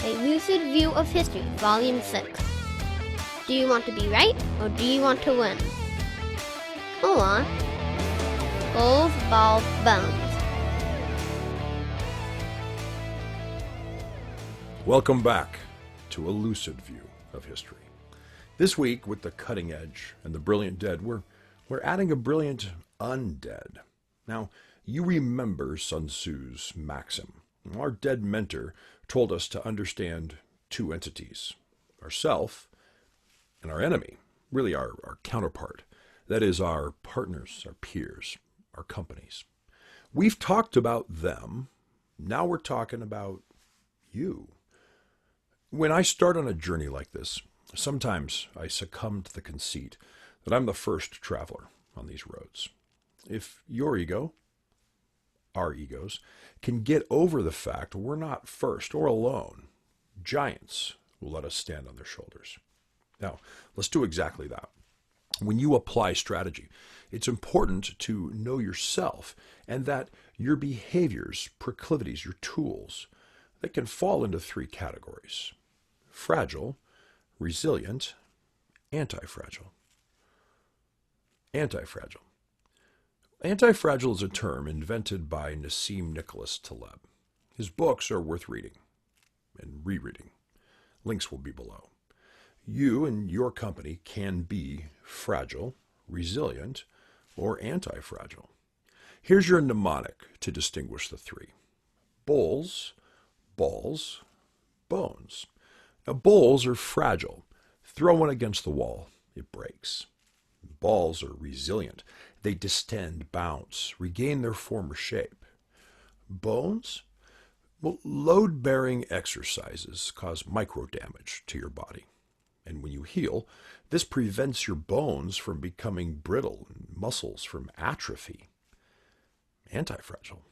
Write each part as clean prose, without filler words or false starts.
A Lucid View of History, Volume 6. Do you want to be right, or do you want to win? Go on. Bulls, balls, bones. Welcome back to a lucid view of history. This week, with the cutting edge and the brilliant dead, we're adding a brilliant undead. Now, you remember Sun Tzu's maxim. Our dead mentor told us to understand two entities, ourself and our enemy, really our counterpart. That is our partners, our peers, our companies. We've talked about them. Now we're talking about you. When I start on a journey like this, sometimes I succumb to the conceit that I'm the first traveler on these roads. If your ego, our egos, can get over the fact we're not first or alone, giants will let us stand on their shoulders. Now, let's do exactly that. When you apply strategy, it's important to know yourself and that your behaviors, proclivities, your tools, they can fall into three categories: fragile, resilient, antifragile. Antifragile. Antifragile is a term invented by Nassim Nicholas Taleb. His books are worth reading and rereading. Links will be below. You and your company can be fragile, resilient, or antifragile. Here's your mnemonic to distinguish the three: bulls, balls, bones. Now, bulls are fragile. Throw one against the wall, it breaks. Balls are resilient. They distend, bounce, regain their former shape. Bones? Well, load-bearing exercises cause micro damage to your body. And when you heal, this prevents your bones from becoming brittle and muscles from atrophy. Antifragile.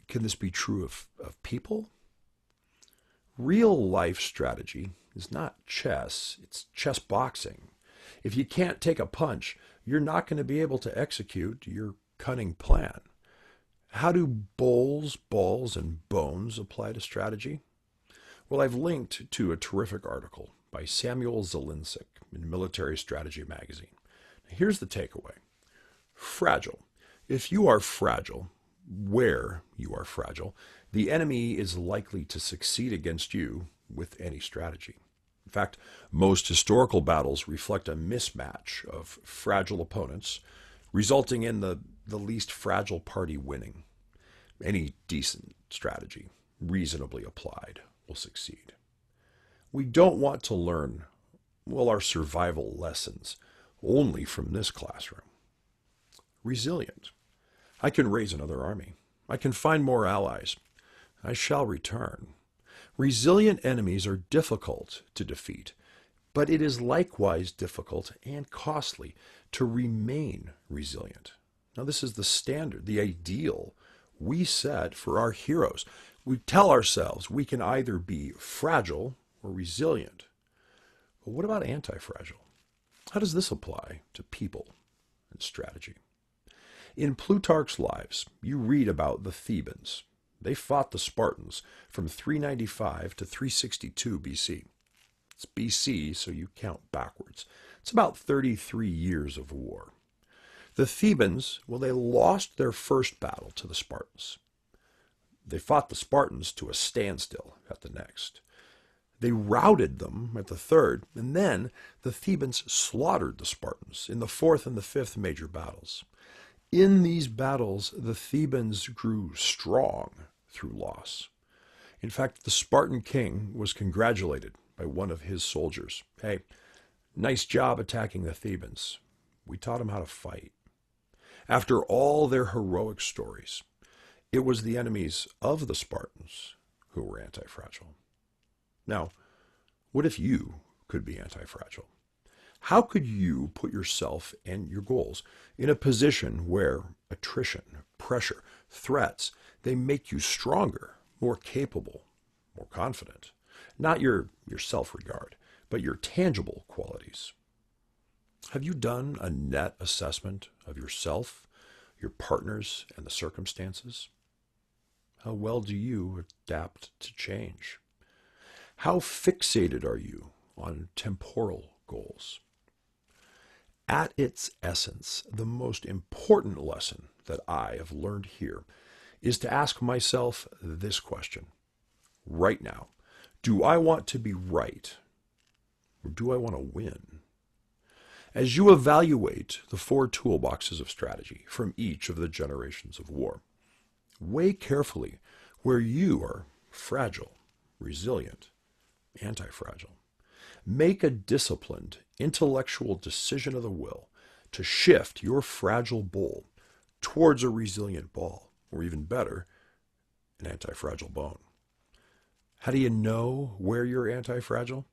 Can this be true of people? Real life strategy is not chess, it's chess boxing. If you can't take a punch, you're not going to be able to execute your cunning plan. How do bowls, balls, and bones apply to strategy? Well, I've linked to a terrific article by Samuel Zelinsik in Military Strategy magazine. Here's the takeaway. Fragile. If you are fragile, where you are fragile, the enemy is likely to succeed against you with any strategy. In fact, most historical battles reflect a mismatch of fragile opponents, resulting in the least fragile party winning. Any decent strategy, reasonably applied, will succeed. We don't want to learn, our survival lessons only from this classroom. Resilient. I can raise another army. I can find more allies. I shall return. Resilient enemies are difficult to defeat, but it is likewise difficult and costly to remain resilient. Now, this is the standard, the ideal we set for our heroes. We tell ourselves we can either be fragile or resilient. But what about anti-fragile? How does this apply to people and strategy? In Plutarch's Lives, you read about the Thebans. They fought the Spartans from 395 to 362 BC. It's BC, so you count backwards. It's about 33 years of war. The Thebans, they lost their first battle to the Spartans. They fought the Spartans to a standstill at the next. They routed them at the third, and then the Thebans slaughtered the Spartans in the fourth and the fifth major battles. In these battles, the Thebans grew strong through loss. In fact, the Spartan king was congratulated by one of his soldiers. Hey, nice job attacking the Thebans. We taught them how to fight. After all their heroic stories, it was the enemies of the Spartans who were anti-fragile. Now, what if you could be anti-fragile? How could you put yourself and your goals in a position where attrition, pressure, threats, they make you stronger, more capable, more confident? Not your self-regard, but your tangible qualities. Have you done a net assessment of yourself, your partners, and the circumstances? How well do you adapt to change? How fixated are you on temporal goals? At its essence, the most important lesson that I have learned here is to ask myself this question right now. Do I want to be right, or do I want to win? As you evaluate the 4 toolboxes of strategy from each of the generations of war, weigh carefully where you are fragile, resilient, anti-fragile. Make a disciplined, intellectual decision of the will to shift your fragile bull towards a resilient ball, or even better, an anti-fragile bone. How do you know where you're anti-fragile?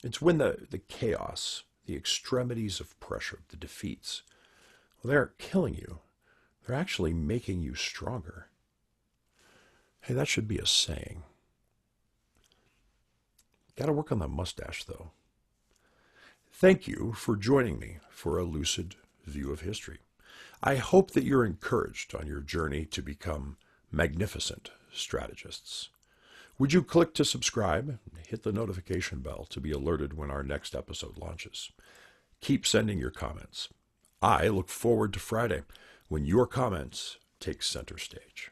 It's when the chaos, the extremities of pressure, the defeats, well, they aren't killing you. They're actually making you stronger. Hey, that should be a saying. Got to work on the mustache, though. Thank you for joining me for a lucid view of history. I hope that you're encouraged on your journey to become magnificent strategists. Would you click to subscribe and hit the notification bell to be alerted when our next episode launches? Keep sending your comments. I look forward to Friday when your comments take center stage.